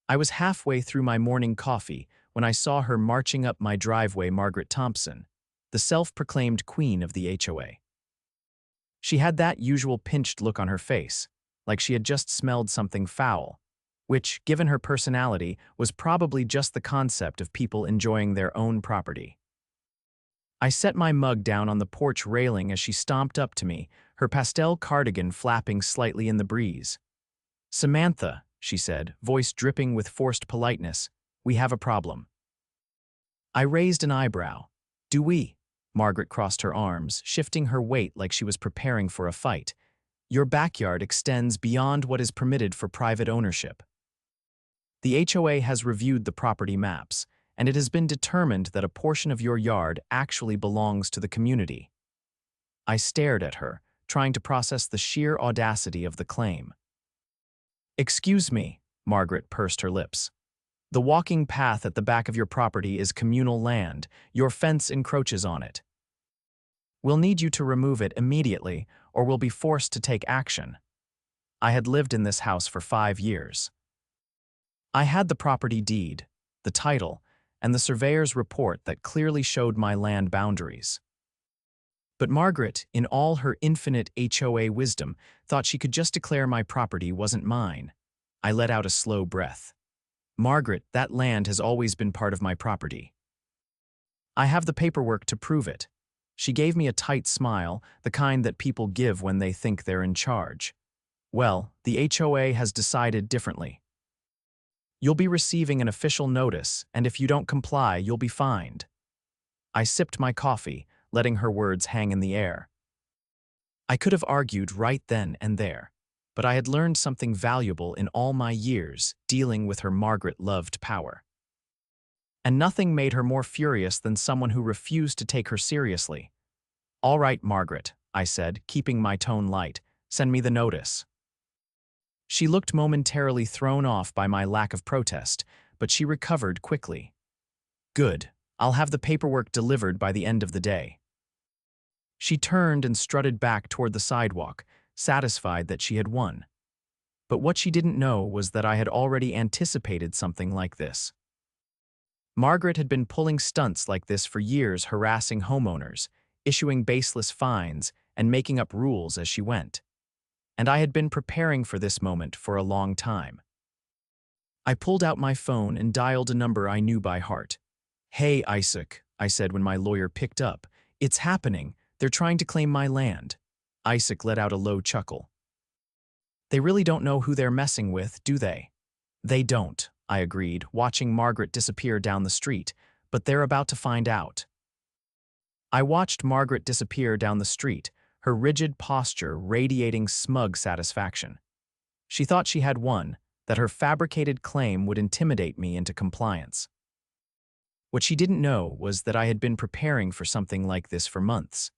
I was halfway through my morning coffee when I saw her marching up my driveway, Margaret Thompson, the self-proclaimed queen of the HOA. She had that usual pinched look on her face, like she had just smelled something foul, which, given her personality, was probably just the concept of people enjoying their own property. I set my mug down on the porch railing as she stomped up to me, her pastel cardigan flapping slightly in the breeze. "Samantha," she said, voice dripping with forced politeness, "we have a problem." I raised an eyebrow. "Do we?" Margaret crossed her arms, shifting her weight like she was preparing for a fight. "Your backyard extends beyond what is permitted for private ownership. The HOA has reviewed the property maps, and it has been determined that a portion of your yard actually belongs to the community." I stared at her, trying to process the sheer audacity of the claim. "Excuse me," Margaret pursed her lips. "The walking path at the back of your property is communal land. Your fence encroaches on it. We'll need you to remove it immediately, or we'll be forced to take action." I had lived in this house for 5 years. I had the property deed, the title, and the surveyor's report that clearly showed my land boundaries. But Margaret, in all her infinite HOA wisdom, thought she could just declare my property wasn't mine. I let out a slow breath. "Margaret, that land has always been part of my property. I have the paperwork to prove it." She gave me a tight smile, the kind that people give when they think they're in charge. "Well, the HOA has decided differently. You'll be receiving an official notice, and if you don't comply, you'll be fined." I sipped my coffee, letting her words hang in the air. I could have argued right then and there, but I had learned something valuable in all my years dealing with her Margaret-loved power. And nothing made her more furious than someone who refused to take her seriously. "All right, Margaret," I said, keeping my tone light, "send me the notice." She looked momentarily thrown off by my lack of protest, but she recovered quickly. "Good. I'll have the paperwork delivered by the end of the day." She turned and strutted back toward the sidewalk, satisfied that she had won. But what she didn't know was that I had already anticipated something like this. Margaret had been pulling stunts like this for years, harassing homeowners, issuing baseless fines, and making up rules as she went. And I had been preparing for this moment for a long time. I pulled out my phone and dialed a number I knew by heart. "Hey, Isaac," I said when my lawyer picked up. "It's happening. They're trying to claim my land." Isaac let out a low chuckle. "They really don't know who they're messing with, do they?" "They don't," I agreed, watching Margaret disappear down the street, "but they're about to find out." I watched Margaret disappear down the street, her rigid posture radiating smug satisfaction. She thought she had won, that her fabricated claim would intimidate me into compliance. What she didn't know was that I had been preparing for something like this for months.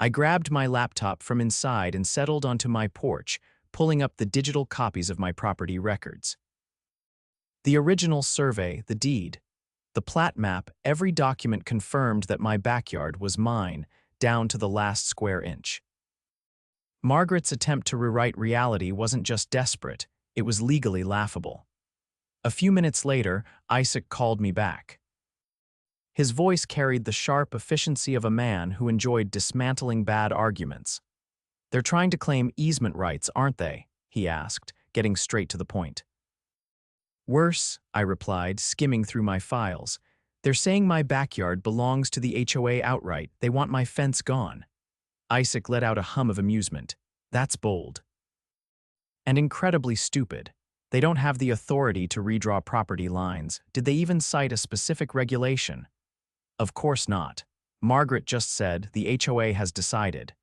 I grabbed my laptop from inside and settled onto my porch, pulling up the digital copies of my property records. The original survey, the deed, the plat map, every document confirmed that my backyard was mine, down to the last square inch. Margaret's attempt to rewrite reality wasn't just desperate, it was legally laughable. A few minutes later, Isaac called me back. His voice carried the sharp efficiency of a man who enjoyed dismantling bad arguments. "They're trying to claim easement rights, aren't they?" he asked, getting straight to the point. "Worse," I replied, skimming through my files. "They're saying my backyard belongs to the HOA outright. They want my fence gone." Isaac let out a hum of amusement. "That's bold. And incredibly stupid. They don't have the authority to redraw property lines. Did they even cite a specific regulation?" "Of course not. Margaret just said the HOA has decided."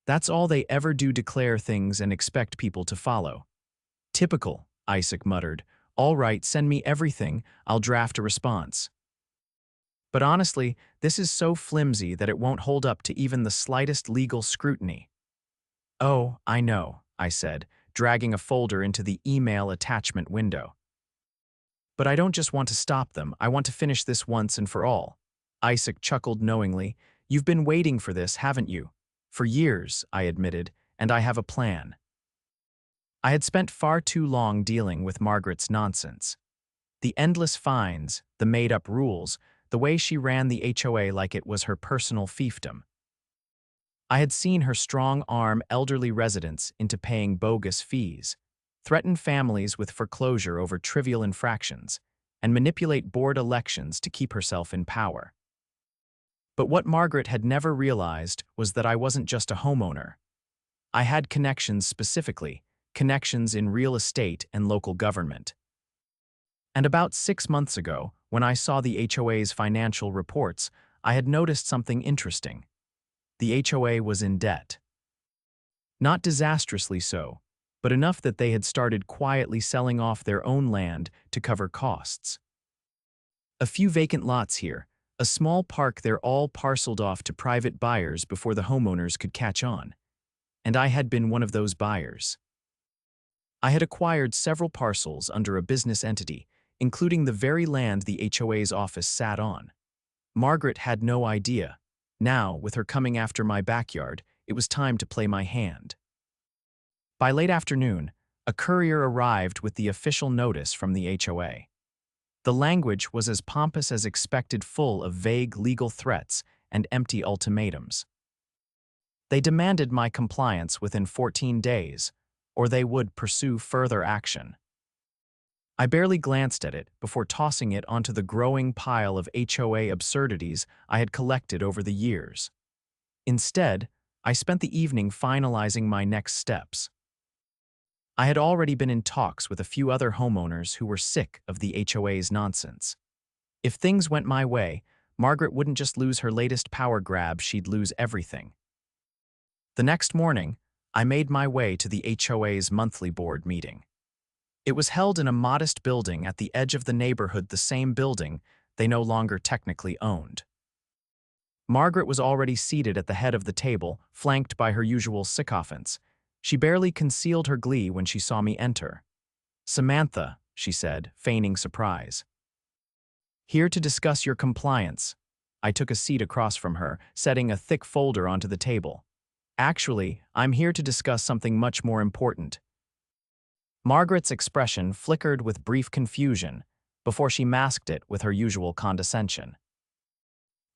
"That's all they ever do, declare things and expect people to follow." "Typical," Isaac muttered. "All right, send me everything. I'll draft a response." But honestly, this is so flimsy that it won't hold up to even the slightest legal scrutiny. "Oh, I know," I said, dragging a folder into the email attachment window. "But I don't just want to stop them, I want to finish this once and for all." Isaac chuckled knowingly. "You've been waiting for this, haven't you?" "For years," I admitted, "and I have a plan." I had spent far too long dealing with Margaret's nonsense. The endless fines, the made-up rules, the way she ran the HOA like it was her personal fiefdom. I had seen her strong-arm elderly residents into paying bogus fees, threaten families with foreclosure over trivial infractions, and manipulate board elections to keep herself in power. But what Margaret had never realized was that I wasn't just a homeowner. I had connections specifically, connections in real estate and local government. And about 6 months ago, when I saw the HOA's financial reports, I had noticed something interesting. The HOA was in debt. Not disastrously so, but enough that they had started quietly selling off their own land to cover costs. A few vacant lots here, a small park they're all parceled off to private buyers before the homeowners could catch on. And I had been one of those buyers. I had acquired several parcels under a business entity, including the very land the HOA's office sat on. Margaret had no idea. Now, with her coming after my backyard, it was time to play my hand. By late afternoon, a courier arrived with the official notice from the HOA. The language was as pompous as expected, full of vague legal threats and empty ultimatums. They demanded my compliance within 14 days, or they would pursue further action. I barely glanced at it before tossing it onto the growing pile of HOA absurdities I had collected over the years. Instead, I spent the evening finalizing my next steps. I had already been in talks with a few other homeowners who were sick of the HOA's nonsense. If things went my way, Margaret wouldn't just lose her latest power grab, she'd lose everything. The next morning, I made my way to the HOA's monthly board meeting. It was held in a modest building at the edge of the neighborhood, the same building they no longer technically owned. Margaret was already seated at the head of the table, flanked by her usual sycophants. She barely concealed her glee when she saw me enter. "Samantha," she said, feigning surprise. "Here to discuss your compliance." I took a seat across from her, setting a thick folder onto the table. "Actually, I'm here to discuss something much more important." Margaret's expression flickered with brief confusion before she masked it with her usual condescension.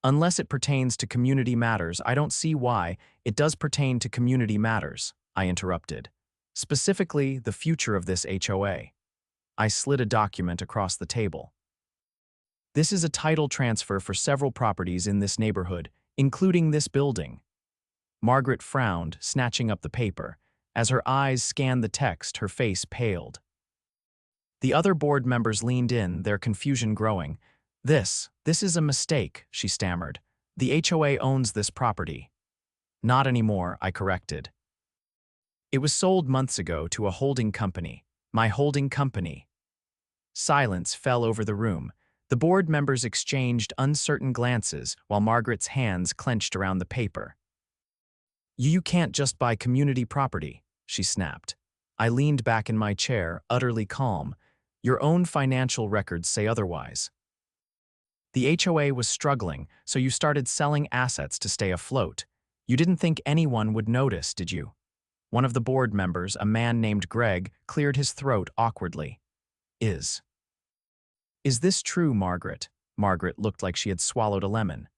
"Unless it pertains to community matters, I don't see why. It does pertain to community matters," I interrupted. "Specifically, the future of this HOA." I slid a document across the table. "This is a title transfer for several properties in this neighborhood, including this building." Margaret frowned, snatching up the paper. As her eyes scanned the text, her face paled. The other board members leaned in, their confusion growing. This is a mistake," she stammered. "The HOA owns this property." "Not anymore," I corrected. "It was sold months ago to a holding company. My holding company." Silence fell over the room. The board members exchanged uncertain glances while Margaret's hands clenched around the paper. You can't just buy community property," she snapped. I leaned back in my chair, utterly calm. "Your own financial records say otherwise." "The HOA was struggling, so you started selling assets to stay afloat. You didn't think anyone would notice, did you?" One of the board members, a man named Greg, cleared his throat awkwardly. Is this true, Margaret?" Margaret looked like she had swallowed a lemon.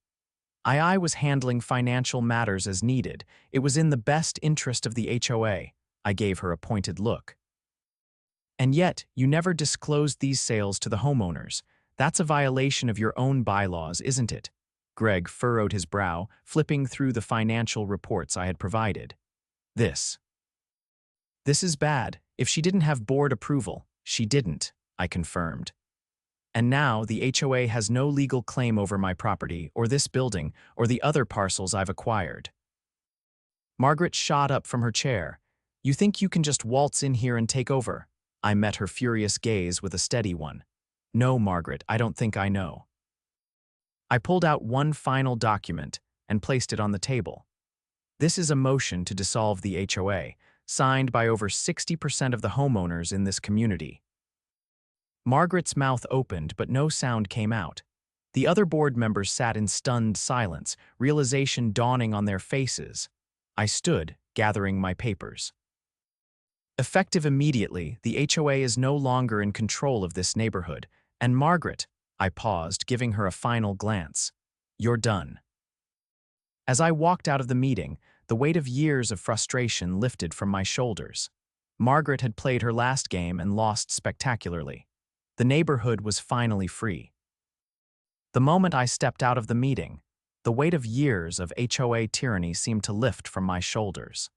I was handling financial matters as needed. It was in the best interest of the HOA." I gave her a pointed look. "And yet, you never disclosed these sales to the homeowners. That's a violation of your own bylaws, isn't it?" Greg furrowed his brow, flipping through the financial reports I had provided. This is bad. If she didn't have board approval, she didn't," I confirmed. "And now the HOA has no legal claim over my property, or this building, or the other parcels I've acquired." Margaret shot up from her chair. "You think you can just waltz in here and take over?" I met her furious gaze with a steady one. "No, Margaret, I don't think I know." I pulled out one final document and placed it on the table. "This is a motion to dissolve the HOA, signed by over 60% of the homeowners in this community." Margaret's mouth opened, but no sound came out. The other board members sat in stunned silence, realization dawning on their faces. I stood, gathering my papers. Effective immediately, the HOA is no longer in control of this neighborhood. And Margaret, I paused, giving her a final glance. You're done. As I walked out of the meeting, the weight of years of frustration lifted from my shoulders. Margaret had played her last game and lost spectacularly. The neighborhood was finally free. The moment I stepped out of the meeting, the weight of years of HOA tyranny seemed to lift from my shoulders.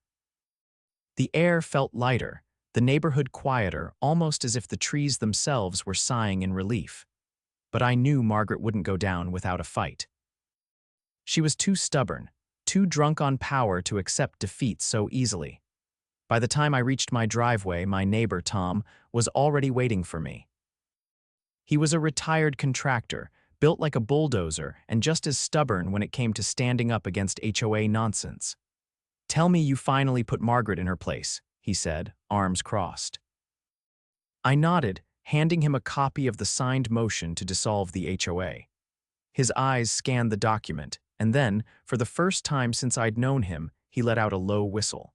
The air felt lighter, the neighborhood quieter, almost as if the trees themselves were sighing in relief. But I knew Margaret wouldn't go down without a fight. She was too stubborn, too drunk on power to accept defeat so easily. By the time I reached my driveway, my neighbor, Tom, was already waiting for me. He was a retired contractor, built like a bulldozer and just as stubborn when it came to standing up against HOA nonsense. "Tell me you finally put Margaret in her place," he said, arms crossed. I nodded, handing him a copy of the signed motion to dissolve the HOA. His eyes scanned the document, and then, for the first time since I'd known him, he let out a low whistle.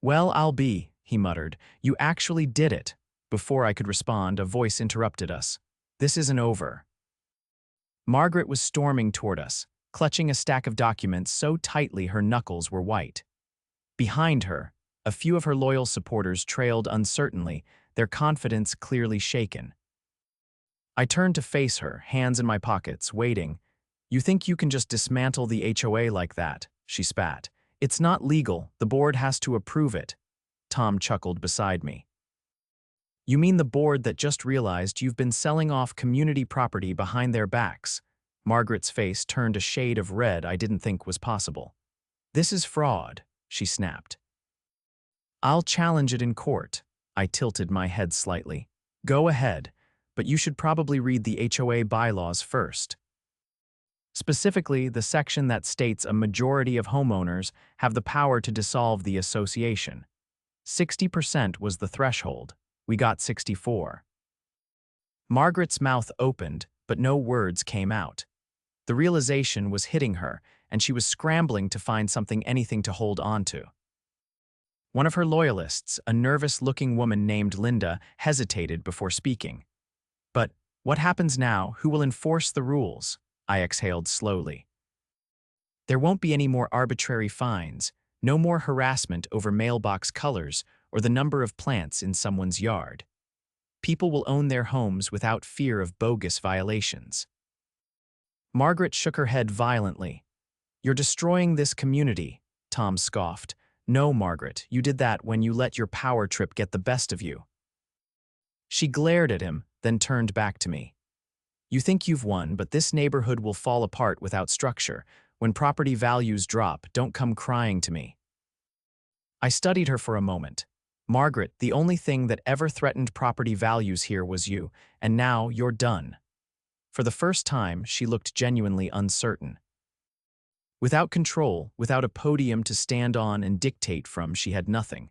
"Well, I'll be," he muttered. "You actually did it." Before I could respond, a voice interrupted us. "This isn't over." Margaret was storming toward us, clutching a stack of documents so tightly her knuckles were white. Behind her, a few of her loyal supporters trailed uncertainly, their confidence clearly shaken. I turned to face her, hands in my pockets, waiting. "You think you can just dismantle the HOA like that?" she spat. "It's not legal. The board has to approve it." Tom chuckled beside me. "You mean the board that just realized you've been selling off community property behind their backs?" Margaret's face turned a shade of red I didn't think was possible. "This is fraud," she snapped. "I'll challenge it in court." I tilted my head slightly. "Go ahead, but you should probably read the HOA bylaws first. Specifically, the section that states a majority of homeowners have the power to dissolve the association. 60% was the threshold. We got 64. Margaret's mouth opened, but no words came out. The realization was hitting her, and she was scrambling to find anything to hold on to. One of her loyalists, a nervous-looking woman named Linda, hesitated before speaking. "But what happens now? Who will enforce the rules?" I exhaled slowly. "There won't be any more arbitrary fines, no more harassment over mailbox colors or the number of plants in someone's yard. People will own their homes without fear of bogus violations." Margaret shook her head violently. "You're destroying this community," Tom scoffed. "No, Margaret, you did that when you let your power trip get the best of you." She glared at him, then turned back to me. "You think you've won, but this neighborhood will fall apart without structure. When property values drop, don't come crying to me." I studied her for a moment. "Margaret, the only thing that ever threatened property values here was you, and now you're done." For the first time, she looked genuinely uncertain. Without control, without a podium to stand on and dictate from, she had nothing.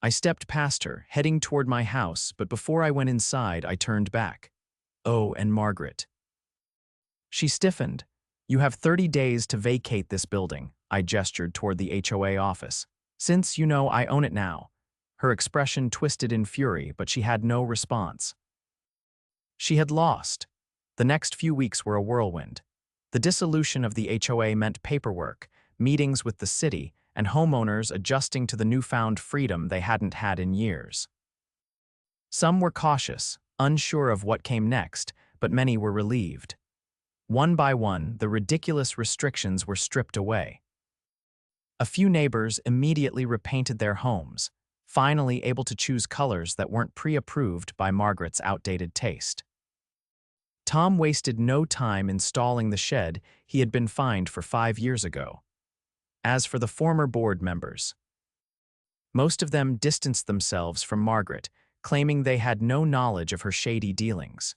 I stepped past her, heading toward my house, but before I went inside, I turned back. "Oh, and Margaret." She stiffened. "You have 30 days to vacate this building." I gestured toward the HOA office. "Since, I own it now." Her expression twisted in fury, but she had no response. She had lost. The next few weeks were a whirlwind. The dissolution of the HOA meant paperwork, meetings with the city, and homeowners adjusting to the newfound freedom they hadn't had in years. Some were cautious, unsure of what came next, but many were relieved. One by one, the ridiculous restrictions were stripped away. A few neighbors immediately repainted their homes, finally able to choose colors that weren't pre-approved by Margaret's outdated taste. Tom wasted no time installing the shed he had been fined for 5 years ago. As for the former board members, most of them distanced themselves from Margaret, claiming they had no knowledge of her shady dealings.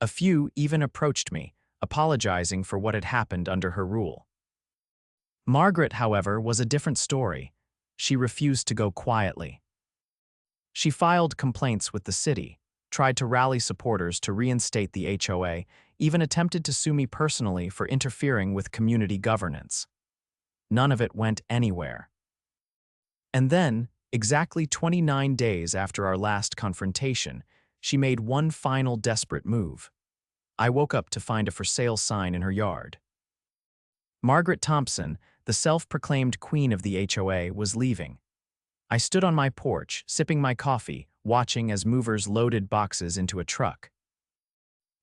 A few even approached me, apologizing for what had happened under her rule. Margaret, however, was a different story. She refused to go quietly. She filed complaints with the city, tried to rally supporters to reinstate the HOA, even attempted to sue me personally for interfering with community governance. None of it went anywhere. And then, Exactly 29 days after our last confrontation, she made one final desperate move. I woke up to find a for sale sign in her yard. Margaret Thompson, the self-proclaimed queen of the HOA, was leaving. I stood on my porch, sipping my coffee, watching as movers loaded boxes into a truck.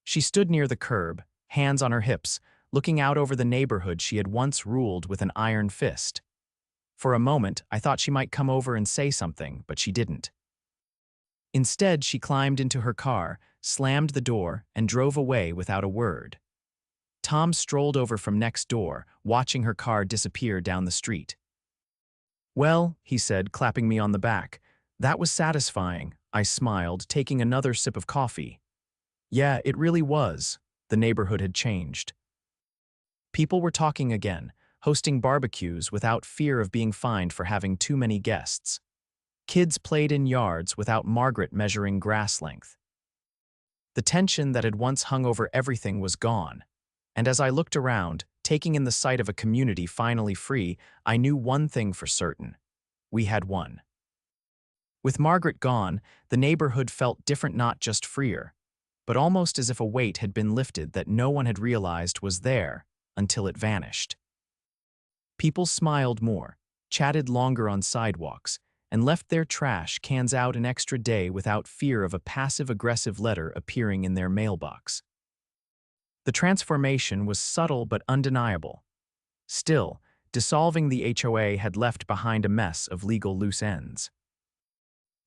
She stood near the curb, hands on her hips, looking out over the neighborhood she had once ruled with an iron fist. For a moment, I thought she might come over and say something, but she didn't. Instead, she climbed into her car, slammed the door, and drove away without a word. Tom strolled over from next door, watching her car disappear down the street. "Well," he said, clapping me on the back, "that was satisfying," I smiled, taking another sip of coffee. Yeah, it really was. The neighborhood had changed. People were talking again, hosting barbecues without fear of being fined for having too many guests. Kids played in yards without Margaret measuring grass length. The tension that had once hung over everything was gone. And as I looked around, taking in the sight of a community finally free, I knew one thing for certain. We had won. With Margaret gone, the neighborhood felt different, not just freer, but almost as if a weight had been lifted that no one had realized was there until it vanished. People smiled more, chatted longer on sidewalks, and left their trash cans out an extra day without fear of a passive-aggressive letter appearing in their mailbox. The transformation was subtle but undeniable. Still, dissolving the HOA had left behind a mess of legal loose ends.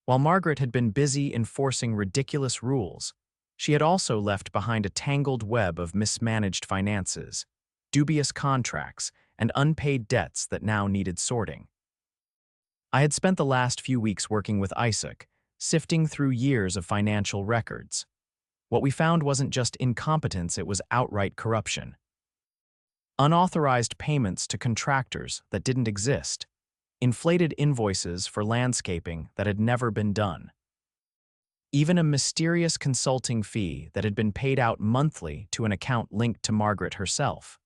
While Margaret had been busy enforcing ridiculous rules, she had also left behind a tangled web of mismanaged finances, dubious contracts, and unpaid debts that now needed sorting. I had spent the last few weeks working with Isaac, sifting through years of financial records. What we found wasn't just incompetence, it was outright corruption. Unauthorized payments to contractors that didn't exist, inflated invoices for landscaping that had never been done. Even a mysterious consulting fee that had been paid out monthly to an account linked to Margaret herself.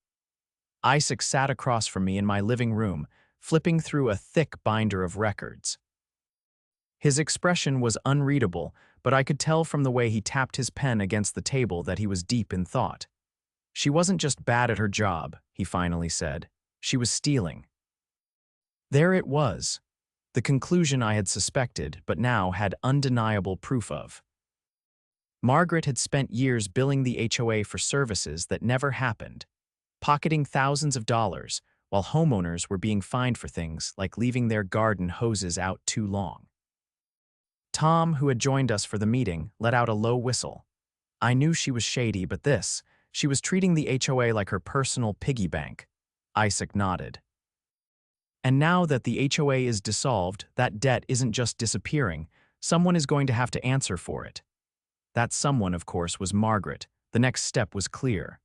Isaac sat across from me in my living room, flipping through a thick binder of records. His expression was unreadable, but I could tell from the way he tapped his pen against the table that he was deep in thought. "She wasn't just bad at her job," he finally said. "She was stealing." There it was, the conclusion I had suspected but now had undeniable proof of. Margaret had spent years billing the HOA for services that never happened, pocketing thousands of dollars, while homeowners were being fined for things like leaving their garden hoses out too long. Tom, who had joined us for the meeting, let out a low whistle. I knew she was shady, but she was treating the HOA like her personal piggy bank. Isaac nodded. And now that the HOA is dissolved, that debt isn't just disappearing, someone is going to have to answer for it. That someone, of course, was Margaret. The next step was clear.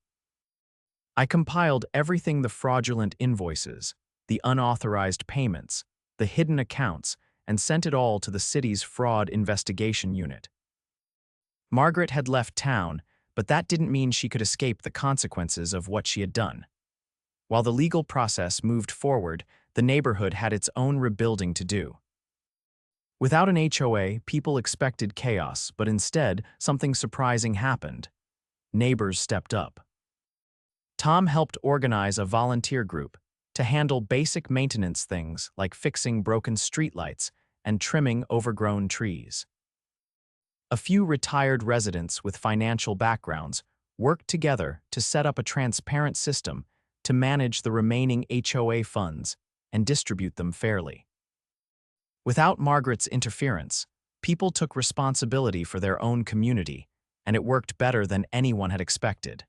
I compiled everything: the fraudulent invoices, the unauthorized payments, the hidden accounts, and sent it all to the city's fraud investigation unit. Margaret had left town, but that didn't mean she could escape the consequences of what she had done. While the legal process moved forward, the neighborhood had its own rebuilding to do. Without an HOA, people expected chaos, but instead, something surprising happened. Neighbors stepped up. Tom helped organize a volunteer group to handle basic maintenance things like fixing broken streetlights and trimming overgrown trees. A few retired residents with financial backgrounds worked together to set up a transparent system to manage the remaining HOA funds and distribute them fairly. Without Margaret's interference, people took responsibility for their own community, and it worked better than anyone had expected.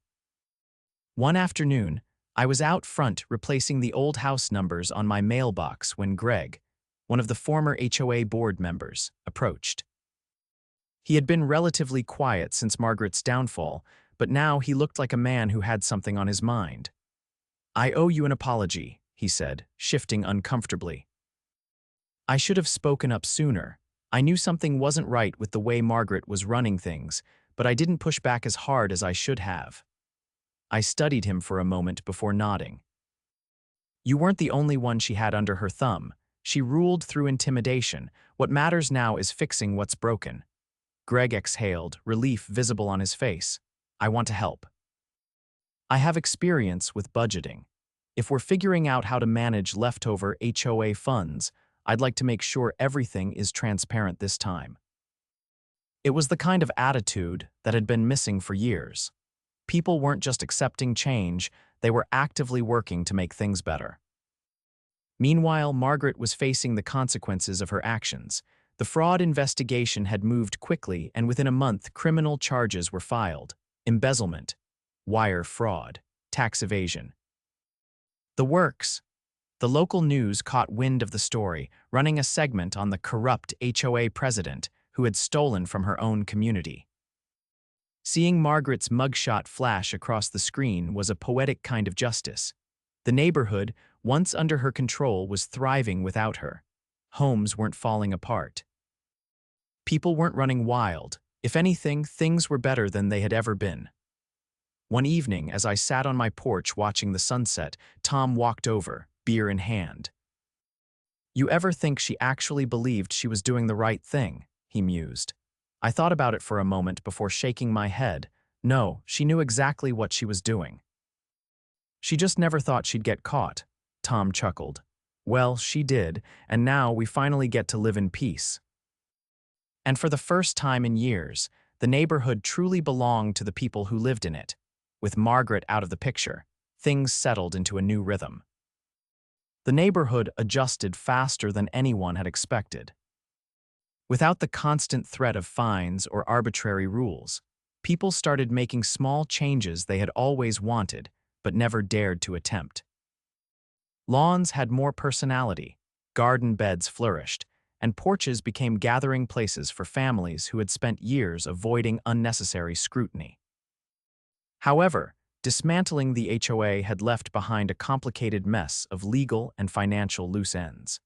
One afternoon, I was out front replacing the old house numbers on my mailbox when Greg, one of the former HOA board members, approached. He had been relatively quiet since Margaret's downfall, but now he looked like a man who had something on his mind. "I owe you an apology," he said, shifting uncomfortably. "I should have spoken up sooner. I knew something wasn't right with the way Margaret was running things, but I didn't push back as hard as I should have." I studied him for a moment before nodding. "You weren't the only one she had under her thumb. She ruled through intimidation. What matters now is fixing what's broken. Greg exhaled, relief visible on his face. I want to help. I have experience with budgeting. If we're figuring out how to manage leftover HOA funds, I'd like to make sure everything is transparent this time. It was the kind of attitude that had been missing for years. People weren't just accepting change, they were actively working to make things better. Meanwhile, Margaret was facing the consequences of her actions. The fraud investigation had moved quickly, and within a month, criminal charges were filed: embezzlement, wire fraud, tax evasion. The works. The local news caught wind of the story, running a segment on the corrupt HOA president who had stolen from her own community. Seeing Margaret's mugshot flash across the screen was a poetic kind of justice. The neighborhood, once under her control, was thriving without her. Homes weren't falling apart. People weren't running wild. If anything, things were better than they had ever been. One evening, as I sat on my porch watching the sunset, Tom walked over, beer in hand. "You ever think she actually believed she was doing the right thing?" he mused. I thought about it for a moment before shaking my head. No, she knew exactly what she was doing. She just never thought she'd get caught, Tom chuckled. Well, she did, and now we finally get to live in peace. And for the first time in years, the neighborhood truly belonged to the people who lived in it. With Margaret out of the picture, things settled into a new rhythm. The neighborhood adjusted faster than anyone had expected. Without the constant threat of fines or arbitrary rules, people started making small changes they had always wanted but never dared to attempt. Lawns had more personality, garden beds flourished, and porches became gathering places for families who had spent years avoiding unnecessary scrutiny. However, dismantling the HOA had left behind a complicated mess of legal and financial loose ends.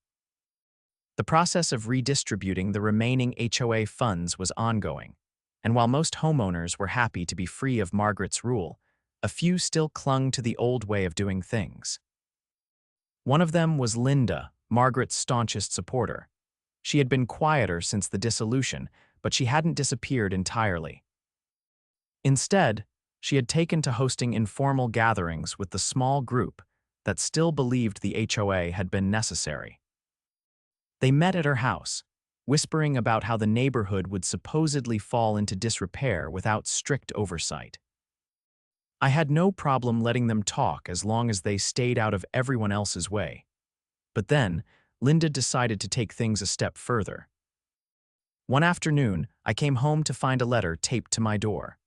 The process of redistributing the remaining HOA funds was ongoing, and while most homeowners were happy to be free of Margaret's rule, a few still clung to the old way of doing things. One of them was Linda, Margaret's staunchest supporter. She had been quieter since the dissolution, but she hadn't disappeared entirely. Instead, she had taken to hosting informal gatherings with the small group that still believed the HOA had been necessary. They met at her house, whispering about how the neighborhood would supposedly fall into disrepair without strict oversight. I had no problem letting them talk as long as they stayed out of everyone else's way. But then, Linda decided to take things a step further. One afternoon, I came home to find a letter taped to my door.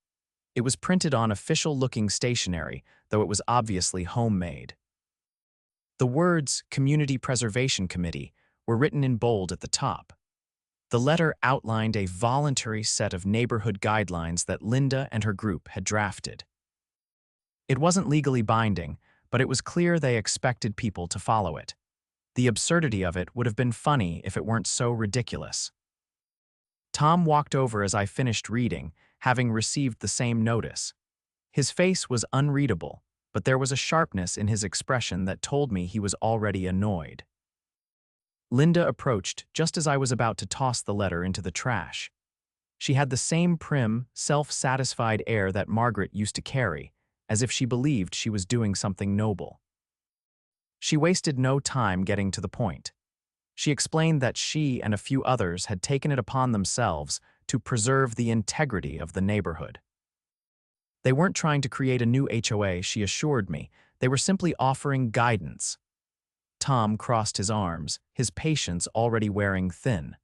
It was printed on official-looking stationery, though it was obviously homemade. The words "Community Preservation Committee" were written in bold at the top. The letter outlined a voluntary set of neighborhood guidelines that Linda and her group had drafted. It wasn't legally binding, but it was clear they expected people to follow it. The absurdity of it would have been funny if it weren't so ridiculous. Tom walked over as I finished reading, having received the same notice. His face was unreadable, but there was a sharpness in his expression that told me he was already annoyed. Linda approached just as I was about to toss the letter into the trash. She had the same prim, self-satisfied air that Margaret used to carry, as if she believed she was doing something noble. She wasted no time getting to the point. She explained that she and a few others had taken it upon themselves to preserve the integrity of the neighborhood. They weren't trying to create a new HOA, she assured me. They were simply offering guidance. Tom crossed his arms, his patience already wearing thin.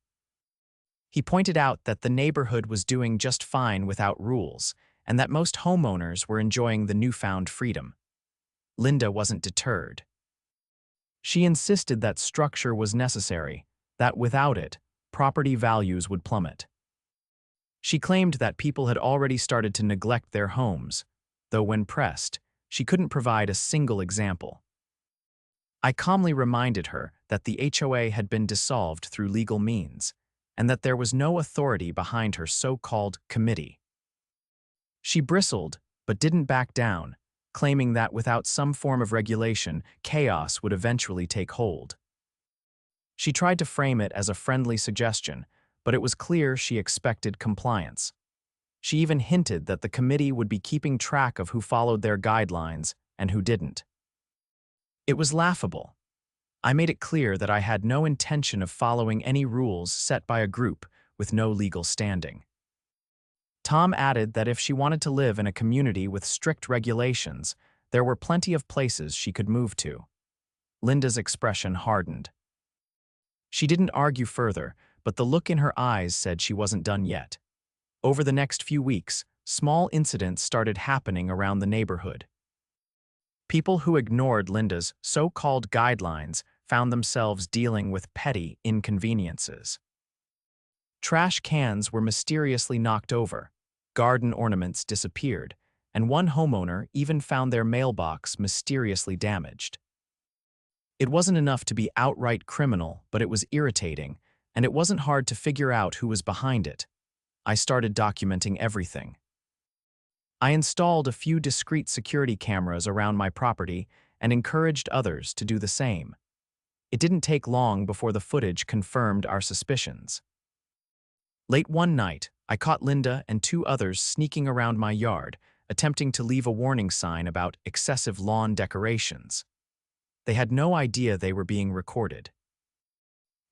He pointed out that the neighborhood was doing just fine without rules, and that most homeowners were enjoying the newfound freedom. Linda wasn't deterred. She insisted that structure was necessary, that without it, property values would plummet. She claimed that people had already started to neglect their homes, though when pressed, she couldn't provide a single example. I calmly reminded her that the HOA had been dissolved through legal means, and that there was no authority behind her so-called committee. She bristled, but didn't back down, claiming that without some form of regulation, chaos would eventually take hold. She tried to frame it as a friendly suggestion, but it was clear she expected compliance. She even hinted that the committee would be keeping track of who followed their guidelines and who didn't. It was laughable. I made it clear that I had no intention of following any rules set by a group with no legal standing. Tom added that if she wanted to live in a community with strict regulations, there were plenty of places she could move to. Linda's expression hardened. She didn't argue further, but the look in her eyes said she wasn't done yet. Over the next few weeks, small incidents started happening around the neighborhood. People who ignored Linda's so-called guidelines found themselves dealing with petty inconveniences. Trash cans were mysteriously knocked over, garden ornaments disappeared, and one homeowner even found their mailbox mysteriously damaged. It wasn't enough to be outright criminal, but it was irritating, and it wasn't hard to figure out who was behind it. I started documenting everything. I installed a few discreet security cameras around my property and encouraged others to do the same. It didn't take long before the footage confirmed our suspicions. Late one night, I caught Linda and two others sneaking around my yard, attempting to leave a warning sign about excessive lawn decorations. They had no idea they were being recorded.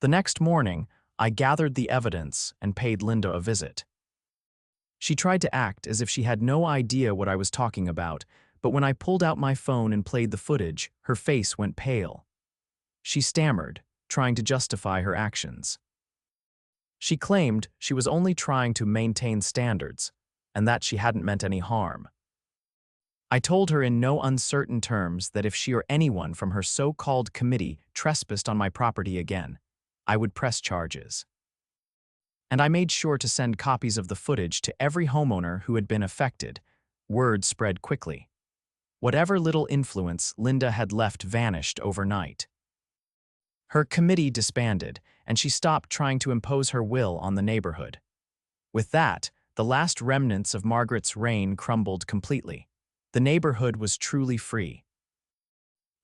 The next morning, I gathered the evidence and paid Linda a visit. She tried to act as if she had no idea what I was talking about, but when I pulled out my phone and played the footage, her face went pale. She stammered, trying to justify her actions. She claimed she was only trying to maintain standards, and that she hadn't meant any harm. I told her in no uncertain terms that if she or anyone from her so-called committee trespassed on my property again, I would press charges. And I made sure to send copies of the footage to every homeowner who had been affected. Word spread quickly. Whatever little influence Linda had left vanished overnight. Her committee disbanded, and she stopped trying to impose her will on the neighborhood. With that, the last remnants of Margaret's reign crumbled completely. The neighborhood was truly free.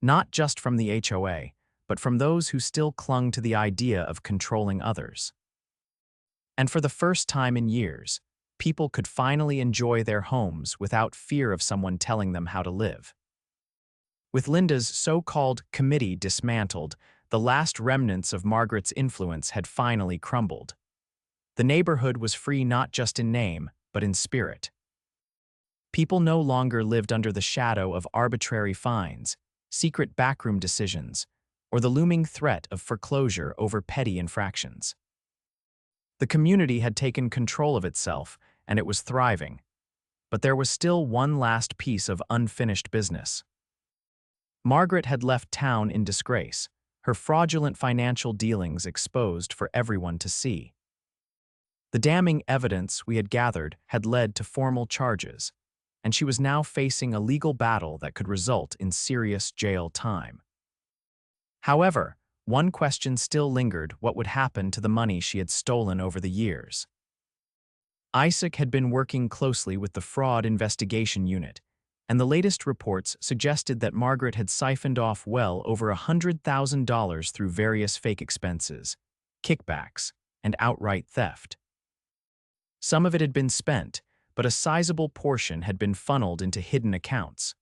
Not just from the HOA, but from those who still clung to the idea of controlling others. And for the first time in years, people could finally enjoy their homes without fear of someone telling them how to live. With Linda's so-called committee dismantled, the last remnants of Margaret's influence had finally crumbled. The neighborhood was free not just in name, but in spirit. People no longer lived under the shadow of arbitrary fines, secret backroom decisions, or the looming threat of foreclosure over petty infractions. The community had taken control of itself, and it was thriving. But there was still one last piece of unfinished business. Margaret had left town in disgrace, her fraudulent financial dealings exposed for everyone to see. The damning evidence we had gathered had led to formal charges, and she was now facing a legal battle that could result in serious jail time. However, one question still lingered: what would happen to the money she had stolen over the years? Isaac had been working closely with the Fraud Investigation Unit, and the latest reports suggested that Margaret had siphoned off well over $100,000 through various fake expenses, kickbacks, and outright theft. Some of it had been spent, but a sizable portion had been funneled into hidden accounts.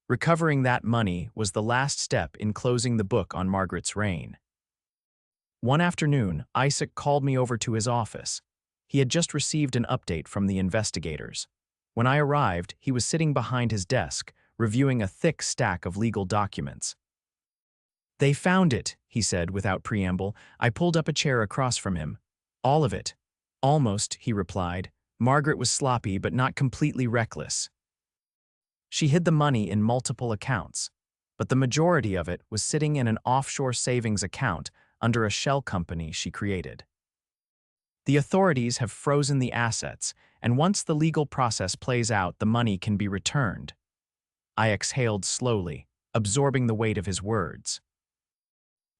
Recovering that money was the last step in closing the book on Margaret's reign. One afternoon, Isaac called me over to his office. He had just received an update from the investigators. When I arrived, he was sitting behind his desk, reviewing a thick stack of legal documents. "They found it," he said without preamble. I pulled up a chair across from him. "All of it." "Almost," he replied. "Margaret was sloppy but not completely reckless. She hid the money in multiple accounts, but the majority of it was sitting in an offshore savings account under a shell company she created. The authorities have frozen the assets, and once the legal process plays out, the money can be returned." I exhaled slowly, absorbing the weight of his words.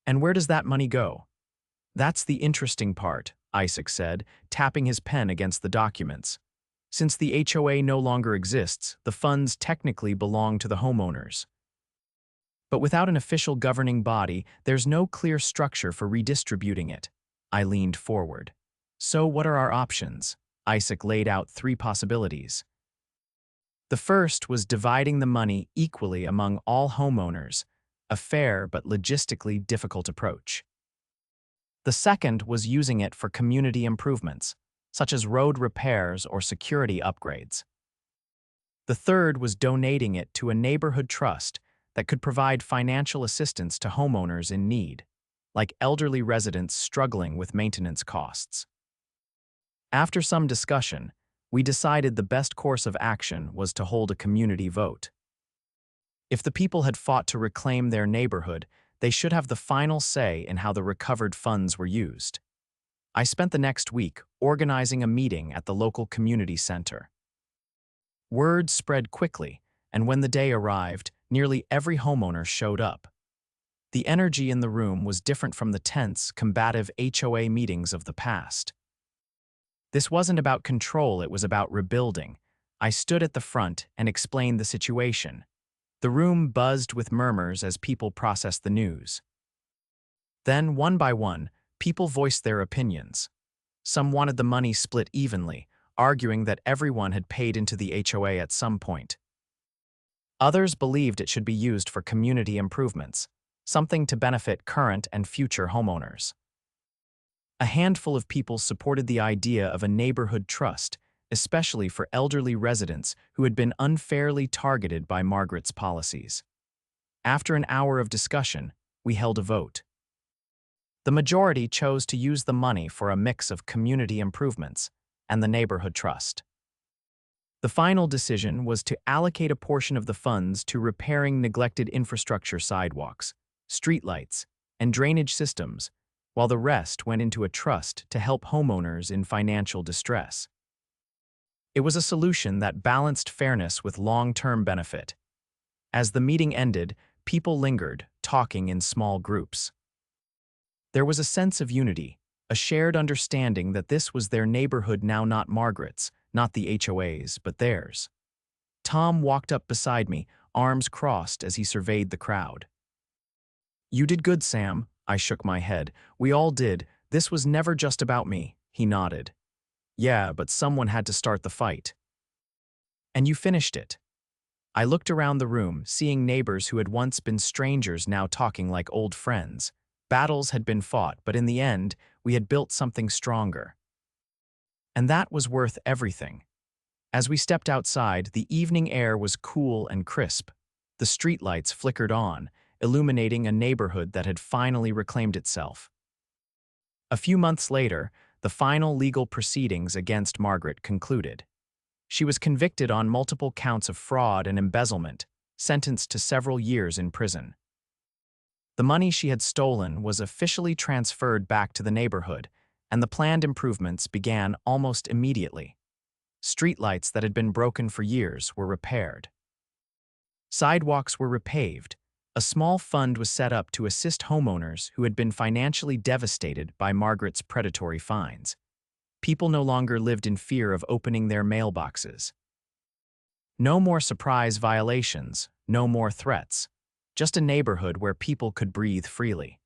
"And where does that money go?" "That's the interesting part," Isaac said, tapping his pen against the documents. "Since the HOA no longer exists, the funds technically belong to the homeowners." But without an official governing body, there's no clear structure for redistributing it. I leaned forward. So what are our options? Isaac laid out 3 possibilities. The first was dividing the money equally among all homeowners, a fair but logistically difficult approach. The second was using it for community improvements, such as road repairs or security upgrades. The third was donating it to a neighborhood trust that could provide financial assistance to homeowners in need, like elderly residents struggling with maintenance costs. After some discussion, we decided the best course of action was to hold a community vote. If the people had fought to reclaim their neighborhood, they should have the final say in how the recovered funds were used. I spent the next week organizing a meeting at the local community center. Word spread quickly, and when the day arrived, nearly every homeowner showed up. The energy in the room was different from the tense, combative HOA meetings of the past. This wasn't about control, it was about rebuilding. I stood at the front and explained the situation. The room buzzed with murmurs as people processed the news. Then, one by one, people voiced their opinions. Some wanted the money split evenly, arguing that everyone had paid into the HOA at some point. Others believed it should be used for community improvements, something to benefit current and future homeowners. A handful of people supported the idea of a neighborhood trust, especially for elderly residents who had been unfairly targeted by Margaret's policies. After an hour of discussion, we held a vote. The majority chose to use the money for a mix of community improvements and the neighborhood trust. The final decision was to allocate a portion of the funds to repairing neglected infrastructure, sidewalks, streetlights, and drainage systems, while the rest went into a trust to help homeowners in financial distress. It was a solution that balanced fairness with long-term benefit. As the meeting ended, people lingered, talking in small groups. There was a sense of unity, a shared understanding that this was their neighborhood now, not Margaret's, not the HOA's, but theirs. Tom walked up beside me, arms crossed as he surveyed the crowd. "You did good, Sam." I shook my head. "We all did. This was never just about me." He nodded. "Yeah, but someone had to start the fight. And you finished it." I looked around the room, seeing neighbors who had once been strangers now talking like old friends. Battles had been fought, but in the end, we had built something stronger. And that was worth everything. As we stepped outside, the evening air was cool and crisp. The streetlights flickered on, illuminating a neighborhood that had finally reclaimed itself. A few months later, the final legal proceedings against Margaret concluded. She was convicted on multiple counts of fraud and embezzlement, sentenced to several years in prison. The money she had stolen was officially transferred back to the neighborhood, and the planned improvements began almost immediately. Streetlights that had been broken for years were repaired. Sidewalks were repaved. A small fund was set up to assist homeowners who had been financially devastated by Margaret's predatory fines. People no longer lived in fear of opening their mailboxes. No more surprise violations, no more threats. Just a neighborhood where people could breathe freely.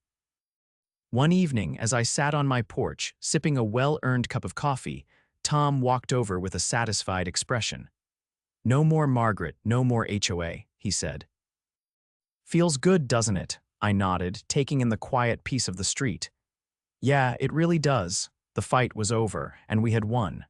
One evening, as I sat on my porch, sipping a well-earned cup of coffee, Tom walked over with a satisfied expression. "No more Margaret, no more HOA," he said. "Feels good, doesn't it?" I nodded, taking in the quiet peace of the street. "Yeah, it really does." The fight was over, and we had won.